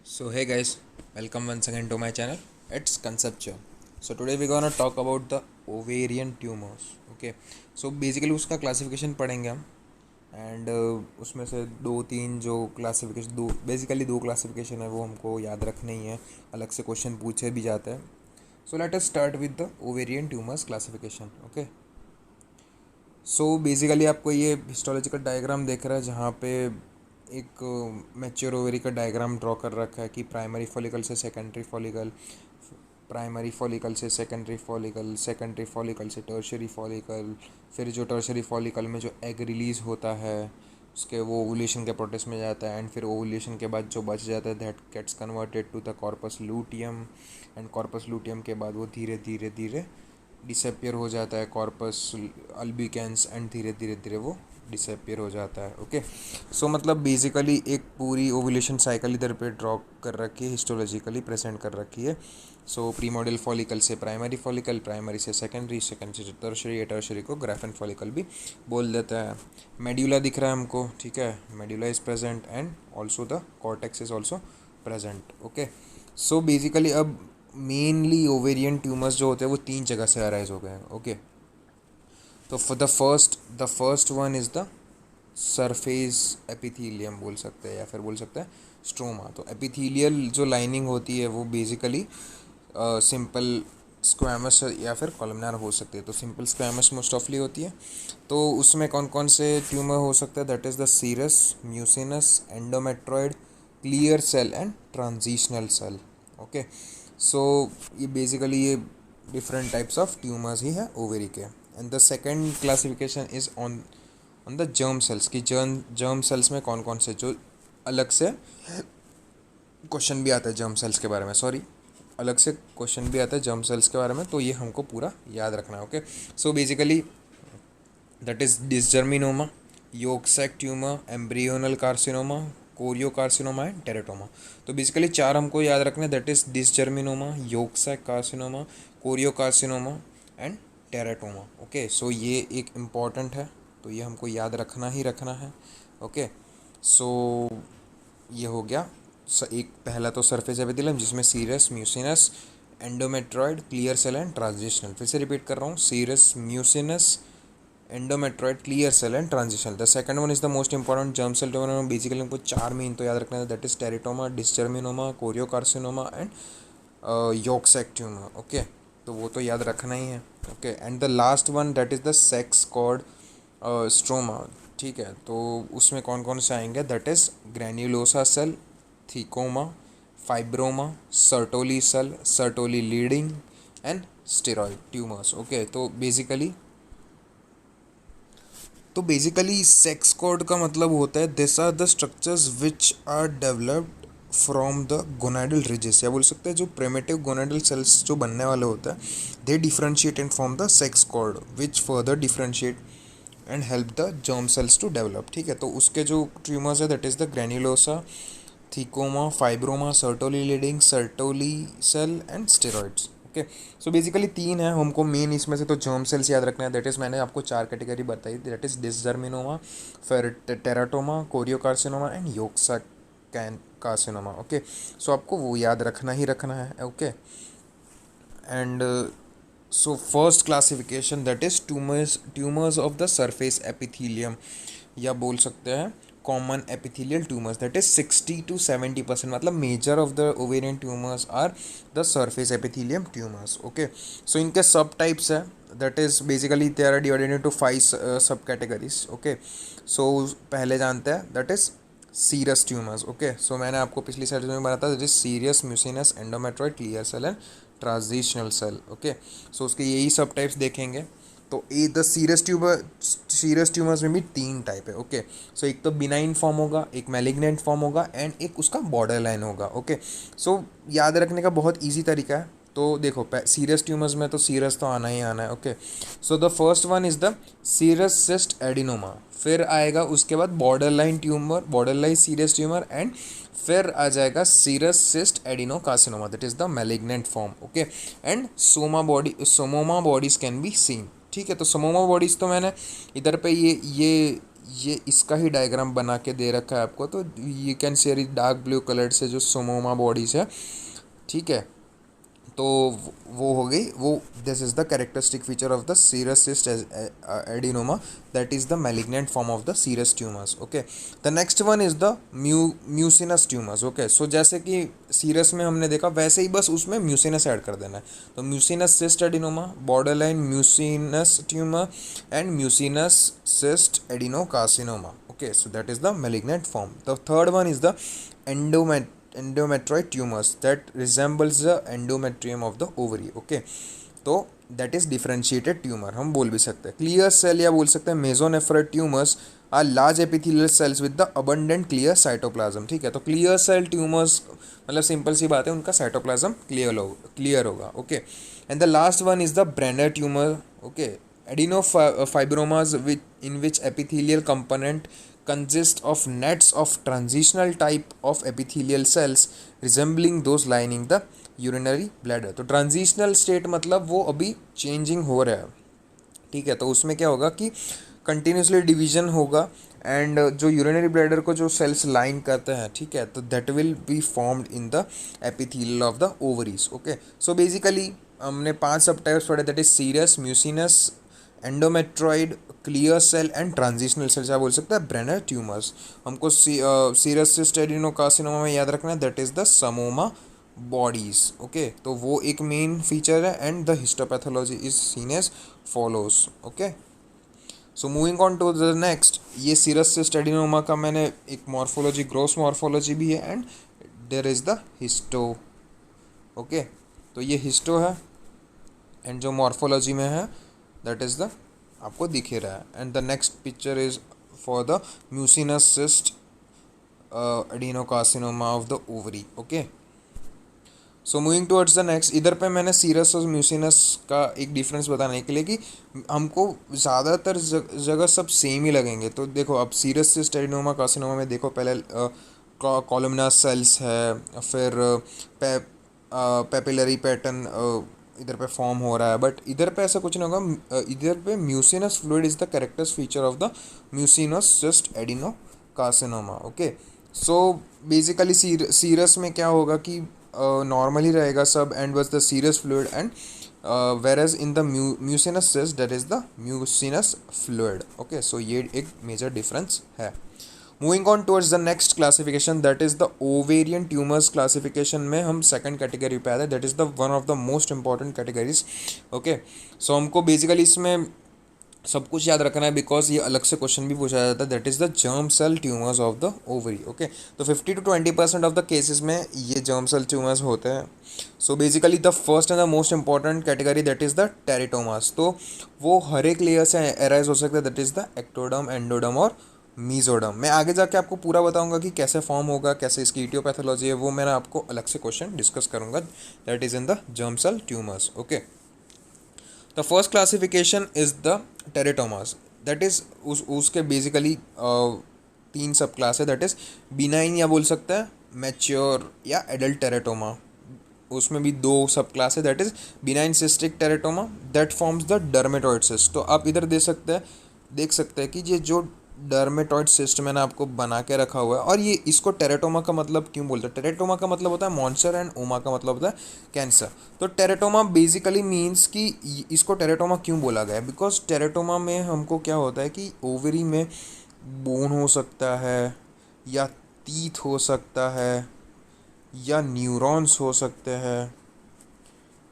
So hey guys, welcome once again to my channel. It's Conceptual. So today we're gonna talk about the ovarian tumors. Okay. So basically उसका classification पढ़ेंगे हम and उसमें से दो तीन जो classification दो क्लासिफिकेशन है वो हमको याद रखने ही है. अलग से क्वेश्चन पूछे भी जाते हैं. So let us start with the ovarian tumours classification. Okay. So basically आपको ये हिस्टोलॉजिकल डायग्राम देख रहा है जहाँ पे एक मैच्योर ओवरी का डायग्राम ड्रॉ कर रखा है कि प्राइमरी फॉलिकल से सेकेंडरी फॉलिकल, प्राइमरी फॉलिकल से सेकेंडरी फॉलिकल, सेकेंडरी फॉलिकल से टर्शरी फॉलिकल, फिर जो टर्शरी फॉलिकल में जो एग रिलीज़ होता है उसके वो ओवुलेशन के प्रोसेस में जाता है एंड फिर ओवुलेशन के बाद जो बच जाता है that gets converted to the corpus luteum and corpus luteum के बाद वो धीरे धीरे धीरे डिसअपियर हो जाता है कॉर्पस अल्बिकेंस एंड धीरे धीरे धीरे वो डिसअपियर हो जाता है. ओके. सो मतलब बेसिकली एक पूरी ओवुलेशन साइकिल इधर पे ड्रॉ कर रखी है, हिस्टोलॉजिकली प्रेजेंट कर रखी है. सो प्रीमोडियल फॉलिकल से प्राइमरी फॉलिकल, प्राइमरी से सेकेंडरी, सेकेंडरी से टर्शरी, टर्शरी को ग्राफेन फॉलिकल भी बोल देता है. मेड्यूला दिख रहा है हमको, ठीक है. Medulla is present and also the cortex is also present. Okay. So basically अब मेनली ओवेरियन ट्यूमर्स जो होते हैं वो तीन जगह से अराइज हो गए हैं. ओके. तो for the first one is the surface epithelium बोल सकते हैं या फिर बोल सकते हैं स्ट्रोमा. तो एपिथीलियल जो लाइनिंग होती है वो बेसिकली सिंपल स्क्वैमस या फिर कॉलमनार हो सकती है. तो सिंपल स्क्वैमस मोस्ट ऑफली होती है. तो उसमें कौन कौन से ट्यूमर हो सकता है? That is the serous, mucinous, endometrioid, clear cell and transitional cell. Okay. So ये बेसिकली ये डिफरेंट टाइप्स ऑफ ट्यूमर्स ही है ओवेरी के. And the second classification is on the germ cells की जर्म सेल्स में कौन कौन से, जो अलग से क्वेश्चन भी आता है जर्म सेल्स के बारे में, अलग से क्वेश्चन भी आता है जर्म सेल्स के बारे में, तो ये हमको पूरा याद रखना है. Okay. So basically that is dysgerminoma, yolk sac tumour, embryonal carcinoma, chorio carcinoma and teratoma. तो बेसिकली चार हमको याद रखना है. That is dysgerminoma, yolk sac carcinoma, chorio carcinoma and teratoma. Okay. So ये एक इम्पॉर्टेंट है, तो ये हमको याद रखना ही रखना है. ओके. सो ये हो गया एक पहला तो सरफेस एपिथेलियम जिसमें serous, mucinous, endometrioid, clear cell and transitional. फिर से रिपीट कर रहा हूँ, serous, mucinous, endometrioid, clear cell and transitional. The second one is the most important germ cell tumour. Basically हमको चार मेन तो याद रखना है. That is teratoma, dysgerminoma, chorio carcinoma and yolk sac tumour. Okay. तो वो तो याद रखना ही है. Okay. And the last one that is the sex cord stroma. ठीक है. तो उसमें कौन कौन से आएंगे? That is granulosa cell, thecoma, fibroma, Sertoli cell, Sertoli Leydig and steroid tumours. Okay. तो बेसिकली सेक्स कॉर्ड का मतलब होता है this are the structures which are developed from the gonadal ridges, या बोल सकते हैं जो प्रिमिटिव गोनाडल सेल्स जो बनने वाले होते हैं they differentiate in from the sex cord which further differentiate and help the germ cells to develop. ठीक है. तो उसके जो ट्यूमर्स है that is the granulosa, thecoma, fibroma, Sertoli Leydig, Sertoli cell and steroids. Okay. So basically तीन है हमको main. इसमें से तो जर्म सेल्स याद रखना है. दैट इज़ मैंने आपको चार कैटेगरी बताई. दैट इज़ डिसजर्मिनोमा, फिर teratoma, chorio carcinoma and yolk sac carcinoma. Okay. So आपको वो याद रखना ही रखना है. Okay. And so first classification that is tumours of the surface epithelium, या बोल सकते हैं common epithelial tumours. That is 60-70%, मतलब major of the ovarian tumours are the surface epithelium tumours. Okay. So इनके सब टाइप्स है. That is basically they are divided into 5 सब categories. Okay. So पहले जानते हैं that is serous tumours. Okay. So मैंने आपको पिछली स्लाइड में बताया था that is serious, mucinous, endometrioid, clear cell and transitional cell. Okay. So उसके यही सब टाइप्स देखेंगे. तो द सीरस ट्यूमर्स में भी तीन टाइप है. ओके. सो एक तो बिनाइन फॉर्म होगा, एक मैलिग्नेंट फॉर्म होगा एंड एक उसका बॉर्डर लाइन होगा. ओके. सो याद रखने का बहुत ईजी तरीका है. तो देखो सीरस ट्यूमर्स में तो सीरस तो आना ही आना है. Okay. So the first one is the serous cyst adenoma. फिर आएगा उसके बाद borderline tumour, borderline serous tumour, and फिर आ जाएगा serous cyst adenocarcinoma. That is the malignant form. Okay. And psammoma bodies can be seen. ठीक है. तो सोमोमा बॉडीज़ तो मैंने इधर पे ये ये इसका ही डायग्राम बना के दे रखा है आपको, तो you can share it dark blue colour से जो सोमोमा बॉडीज है, ठीक है। तो वो हो गई वो, this is the characteristic feature of the serous cyst adenoma, that is the malignant form of the serous tumours. Okay, the next one is the mucinous tumours. Okay, so जैसे कि सीरस में हमने देखा वैसे ही बस उसमें म्यूसिनस ऐड कर देना है। तो mucinous cyst adenoma, borderline mucinous tumour and mucinous cyst adenocarcinoma. Okay, so that is the malignant form. The third one is the endometrioid tumors that resembles the endometrium of the ovary. Okay, तो that is differentiated tumor हम बोल भी सकते हैं। clear cell या बोल सकते हैं mesonephroid tumors are large epithelial cells with the abundant clear cytoplasm। ठीक है, तो clear cell tumors मतलब सिंपल सी बात है, उनका cytoplasm clear होगा। Okay, and the last one is the Brenner tumor। okay, adenofibromas in which epithelial component consist of nets of transitional type of epithelial cells resembling those lining the urinary bladder। तो transitional state मतलब वो अभी changing हो रहा है, ठीक है। तो उसमें क्या होगा कि कंटिन्यूसली डिवीजन होगा, एंड जो यूरिनरी ब्लैडर को जो सेल्स लाइन करते हैं, ठीक है, तो that will be formed in the epithelial of the ovaries. Okay, so basically हमने 5 सब टाइप्स पढ़े, that is serous, mucinous, endometrioid, clear cell and transitional cell, क्या बोल सकते हैं ब्रेनर ट्यूमर्स। हमको सीरस सिस्ट एडिनोकार्सिनोमा में याद रखना है, that is the psammoma bodies. Okay, तो वो एक मेन फीचर है, and the histopathology is seen as follows. Okay, so moving on to the next, ये सीरस सिस्ट एडिनोमा का मैंने एक मॉर्फोलॉजी, ग्रॉस मॉर्फोलॉजी भी है, and there is the histo. Okay, तो ये हिस्टो है, एंड जो मॉर्फोलॉजी में है दैट इज द आपको दिख ही रहा है। And the next picture is for the mucinous cyst adenocarcinoma of the ovary. Okay, so moving towards the next, इधर पे मैंने सीरस और म्यूसिनस का एक डिफरेंस बताने के लिए कि हमको ज़्यादातर जगह सब सेम ही लगेंगे। तो देखो, अब सीरस सिस्ट एडिनोमा कार्सिनोमा में देखो, पहले कॉलमनर सेल्स है, फिर पेपिलरी पैटर्न इधर पे फॉर्म हो रहा है, बट इधर पे ऐसा कुछ नहीं होगा। इधर पे mucinous fluid is the characters feature of the mucinous cyst adenocarcinoma. Okay, so basically serous में क्या होगा कि नॉर्मली रहेगा सब, and was the serous fluid, and whereas in the mucinous cyst that is the mucinous fluid। okay, so ये एक major difference है। Moving on towards the next classification, that is the ovarian tumours classification में हम second category पे आते हैं, that is the one of the most important categories. Okay, so हमको basically इसमें सब कुछ याद रखना है, बिकॉज ये अलग से क्वेश्चन भी पूछा जाता है, that is the germ cell tumours of the ovary. Okay, तो 50 to 20% ऑफ द केसेस में ये जर्म सेल ट्यूमर्स होते हैं। So basically the first and the most important category that is the teratomas, तो वो हर एक लेयर से arise हो सकता है, that is the ectoderm, endoderm और मीजोडर्म। मैं आगे जाके आपको पूरा बताऊंगा कि कैसे फॉर्म होगा, कैसे इसकी इटियोपैथोलॉजी है, वो मैं आपको अलग से क्वेश्चन डिस्कस करूंगा, that is in the germ cell tumours. Okay, the first classification is the teratomas, that is उसके बेसिकली 3 सब क्लास है, दैट इज बिनाइन या बोल सकते हैं मैच्योर या एडल्ट टेरेटोमा। उसमें भी 2 सब क्लास है, that is benign cystic teratoma that forms the dermoid cyst. तो आप इधर देख सकते हैं कि ये जो डर्मेटॉइड सिस्ट मैंने आपको बना के रखा हुआ है, और ये इसको टेरेटोमा का मतलब क्यों बोलते हैं, टेरेटोमा का मतलब होता है मॉन्स्टर, एंड ओमा का मतलब होता है कैंसर। तो टेरेटोमा बेसिकली मीन्स कि इसको टेरेटोमा क्यों बोला गया है, बिकॉज टेरेटोमा में हमको क्या होता है कि ओवरी में बोन हो सकता है, या टीथ हो सकता है, या न्यूरॉन्स हो सकते हैं,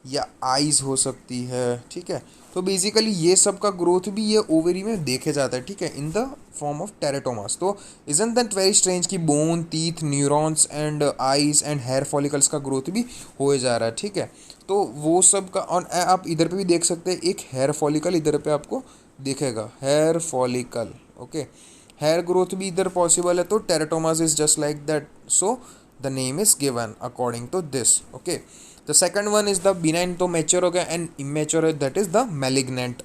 या आइज़ हो सकती है, ठीक है। तो बेसिकली ये सब का ग्रोथ भी ये ओवरी में देखे जाता है, ठीक है, in the form of teratomas. तो इजंट दैट वेरी स्ट्रेंज कि bone, teeth, neurons and eyes and hair follicles का ग्रोथ भी हो जा रहा है, ठीक है। तो वो सब का, और आप इधर पे भी देख सकते हैं एक हेयर फॉलिकल इधर पे आपको दिखेगा, hair follicle. Okay, hair growth भी इधर पॉसिबल है, तो teratomas is just like that, so the name is given according to this. Okay, the second one is the benign, तो mature हो गया, and immature that is the malignant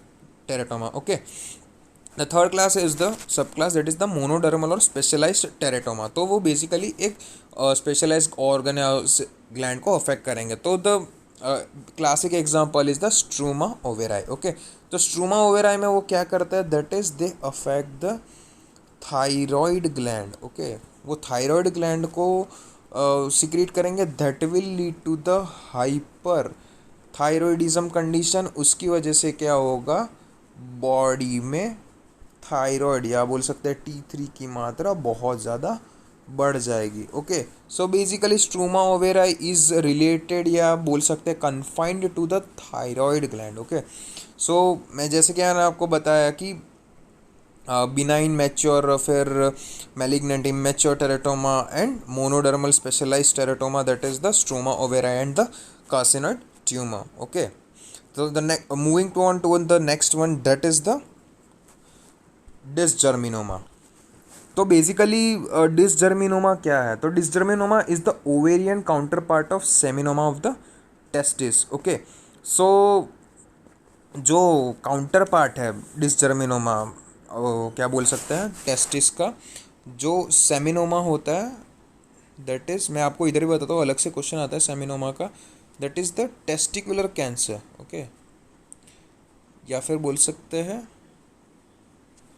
teratoma। okay, the third class is the subclass that is the monodermal और specialized teratoma। तो वो basically एक specialized organ या gland को affect करेंगे। तो the classic example is the struma overi। okay, तो struma overi में वो क्या करता है, that is they affect the thyroid gland, okay, वो थायराइड ग्लैंड को सिक्रीट करेंगे, that will lead to the hyperthyroidism condition. उसकी वजह से क्या होगा, बॉडी में थायराइड या बोल सकते हैं T3 की मात्रा बहुत ज़्यादा बढ़ जाएगी। Okay, so basically stroma ovarii is related या बोल सकते हैं confined to the thyroid gland. Okay, so मैं जैसे कि मैंने आपको बताया कि बिनाइन मैच्योर, फिर malignant immature teratoma and monodermal specialised teratoma, that is the stroma ovarii and the carcinoid tumour. Okay, so the moving on to the next one, that is the dysgerminoma. तो basically dysgerminoma क्या है, तो dysgerminoma is the ovarian counterpart of seminoma of the testis. Okay, so जो counter part है dysgerminoma, क्या बोल सकते हैं, टेस्टिस का जो सेमिनोमा होता है, दैट इज, मैं आपको इधर भी बताता हूँ, अलग से क्वेश्चन आता है सेमिनोमा का, that is the testicular cancer. Okay, या फिर बोल सकते हैं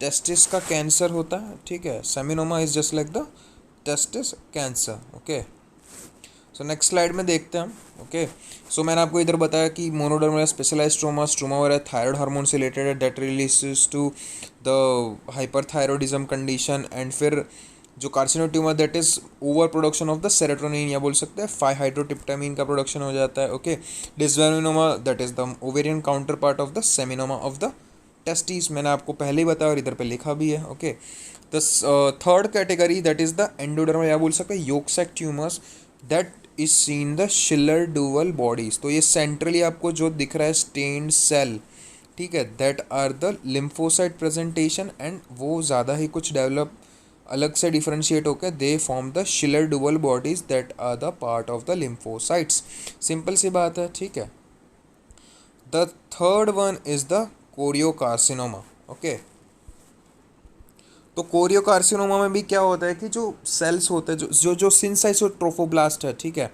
टेस्टिस का कैंसर होता है, ठीक है। Seminoma is just like the testis cancer. Okay, so next slide में देखते हैं हम। ओके, सो मैंने आपको इधर बताया कि मोनोडर्मल स्पेशलाइज्ड स्ट्रोमा वगैरह थायराइड हार्मोन से रिलेटेड है, that releases to the hyperthyroidism condition, and फिर जो carcinoid tumour, that is over production of the serotonin या बोल सकते हैं 5-हाइड्रोटिप्टामिन का प्रोडक्शन हो जाता है। Okay, dysgerminoma, that is the ovarian counterpart of the seminoma of the testis, मैंने आपको पहले ही बताया और इधर पे लिखा भी है। Okay, the third category, that is the endodermal या बोल सकते हैं yolk sac tumours, that is seen the Schiller Duval bodies. तो ये सेंट्रली आपको जो दिख रहा है स्टेन्ड सेल, ठीक है, that are the lymphocyte presentation, and वो ज़्यादा ही कुछ डेवलप अलग से डिफ्रेंशिएट होकर they form the Schiller Duval bodies that are the part of the lymphocytes. Simple सी बात है, ठीक है। The third one is the choriocarcinoma. Okay, तो कोरियोकार्सिनोमा में भी क्या होता है कि जो सेल्स होते हैं, जो सिनसाइटोट्रोफोब्लास्ट है, ठीक है,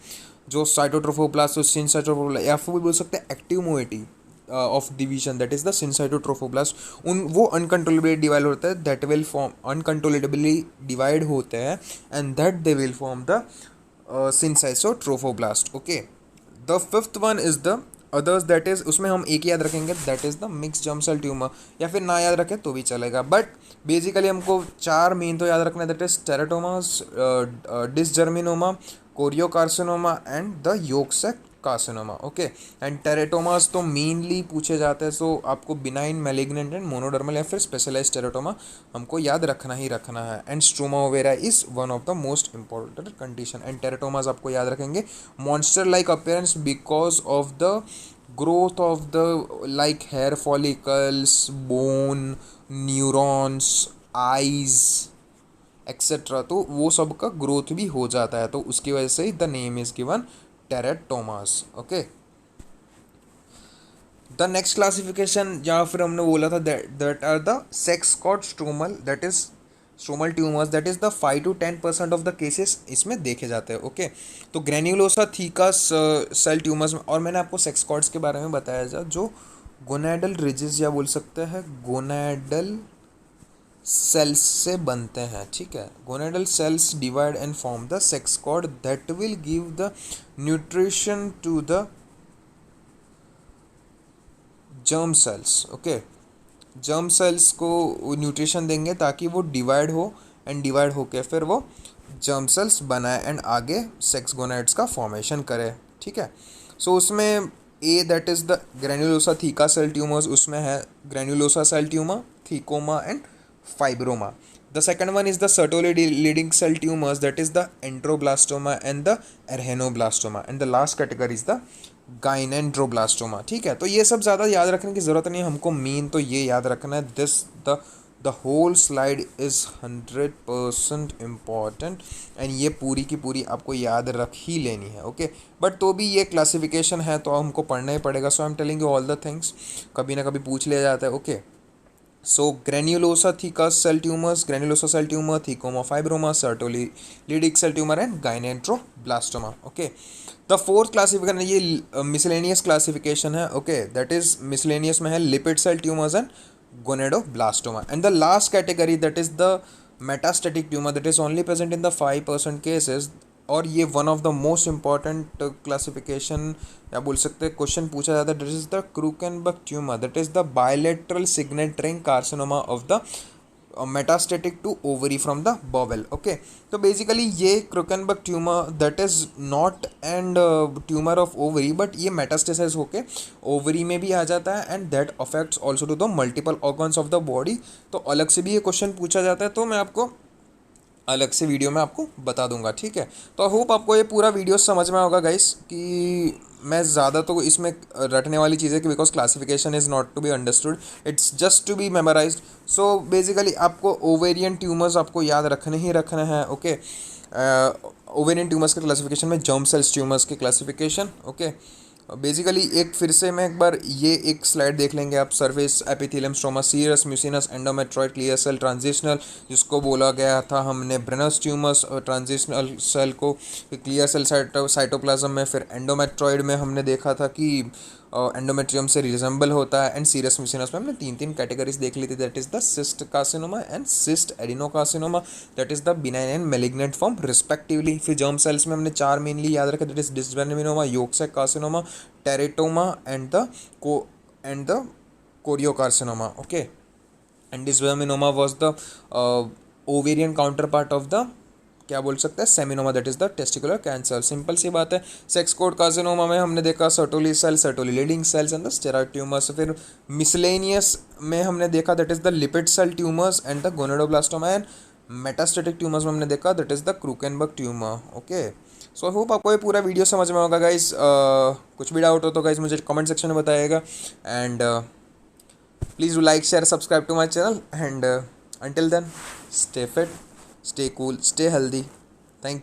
जो साइटोट्रोफोब्लास्ट और सिनसाइटोट्रोफोब्लास्ट, या फिर बोल सकते हैं active moiety of division, that is the syncytiotrophoblast, वो अनकंट्रोलेबली डिवाइड होता है, that will form uncontrollably divide होते हैं, and that they will form the syncytiotrophoblast. Okay, the fifth one is the others, that is, उसमें हम एक ही याद रखेंगे, that is the mix germ cell tumour, या फिर ना याद रखें तो भी चलेगा, बट बेसिकली हमको चार मेन तो याद रखना है, that is teratomas, dysgerminoma, choriocarcinoma and the yolk sac carcinoma. Okay, and teratomas तो मेनली पूछे जाते हैं, सो आपको बिनाइन, मैलिग्नेंट एंड मोनोडर्मल या फिर स्पेशलाइज्ड टेरेटोमा हमको याद रखना ही रखना है, and stroma ovarii is one of the most important condition. And teratomas आपको याद रखेंगे monster like appearance because of the growth of the like hair follicles, bone, neurons, eyes etcetera, तो वो सब का ग्रोथ भी हो जाता है, तो उसकी वजह से the name is given teratomas. Okay, the next classification, जहाँ फिर हमने बोला था that are the sex cord stromal, that is stromal tumours, that is the 5-10% of the cases इसमें देखे जाते हैं। ओके, तो ग्रेन्युलोसा थीकस सेल ट्यूमर्स में, और मैंने आपको सेक्स कॉर्ड्स के बारे में बताया था, जो गोनेडल रिजेस या बोल सकते हैं गोनेडल सेल्स से बनते हैं, ठीक है। Gonadal cells divide and form the sex cord that will give the nutrition to the germ cells. Okay, germ cells को न्यूट्रिशन देंगे ताकि वो डिवाइड हो, एंड डिवाइड होके फिर वो जर्म सेल्स बनाए एंड आगे सेक्स गोनेड्स का फॉर्मेशन करे, ठीक है। सो उसमें A, that is the granulosa theca cell tumours, उसमें है granulosa cell tumour, thecoma and fibroma. The second one is the Sertoli leading cell tumors, that is the enteroblastoma and the erhenoblastoma, and the last category is the gynandroblastoma, ठीक है। तो ये सब ज़्यादा याद रखने की ज़रूरत नहीं है हमको, मेन तो ये याद रखना है, this the whole slide is 100% important, and ये पूरी की पूरी आपको याद रख ही लेनी है। ओके, बट तो भी ये क्लासिफिकेशन है तो हमको पढ़ना ही पड़ेगा, so I am telling you all the things, कभी ना कभी पूछ लिया जाता है। Okay, so granulosa thecus cell tumors, granulosa cell tumor, thecoma fibroma, sertoli cell tumor and gynandroblastoma. Okay, the fourth classification ये miscellaneous classification है। okay, that is miscellaneous में है lipid cell tumors and gonadoblastoma, and the last category, that is the metastatic tumour that is only present in the 5% cases, और ये one of the most important classification या बोल सकते हैं question पूछा जाता है, that is the Krukenberg tumour that is the bilateral signet ring carcinoma of the metastatic to ovary from the bowel. Okay, तो बेसिकली ये Krukenberg tumour that is not and tumour of ovary, but ये metastasise होके ovary में भी आ जाता है and that affects also to the multiple organs of the body. तो अलग से भी ये क्वेश्चन पूछा जाता है, तो मैं आपको अलग से वीडियो में आपको बता दूंगा, ठीक है। तो आई होप आपको ये पूरा वीडियो समझ में होगा गाइस, कि मैं ज़्यादा तो इसमें रटने वाली चीज़ है कि because classification is not to be understood, it's just to be memorised. So basically आपको ओवेरियन ट्यूमर्स आपको याद रखने ही रखने हैं। ओके, ओवेरियन ट्यूमर्स के क्लासिफिकेशन में जर्म सेल्स ट्यूमर्स के क्लासिफिकेशन। ओके, बेसिकली एक फिर से मैं एक बार ये एक स्लाइड देख लेंगे आप। Surface epithelium stroma, serous mucinous endometrioid clear cell transitional, जिसको बोला गया था हमने ब्रेनस ट्यूमर्स ट्रांजिशनल सेल को, क्लियर सेल साइटोप्लाज्म में, फिर एंडोमेट्रॉइड में हमने देखा था कि एंडोमेट्रियम से रिजेंबल होता है, एंड सीरस म्यूसिनस में हमने तीन कैटेगरीज देख ली थी, that is the cyst carcinoma and cyst adenocarcinoma, that is the benign and malignant form respectively. फिर जर्म सेल्स में हमने चार मेनली याद रखे, that is dysgerminoma, yolk sac carcinoma, teratoma and the choriocarcinoma. Okay, and dysgerminoma was the ovarian counterpart of the क्या बोल सकते हैं seminoma, that is the testicular cancer. Simple सी बात है। सेक्स कोड कार्सिनोमा में हमने देखा Sertoli cell, Sertoli Leydig cells and the steroid tumours. फिर मिसलेनियस में हमने देखा that is the lipid cell tumours and the gonadoblastoma, and metastatic tumours में हमने देखा that is the Krukenberg tumour. Okay, so I hope आपको ये पूरा वीडियो समझ में होगा गाइज। कुछ भी डाउट हो तो गाइज मुझे कमेंट सेक्शन में बताइएगा, and please do like share subscribe to my channel, and until then stay fit, stay cool, stay healthy.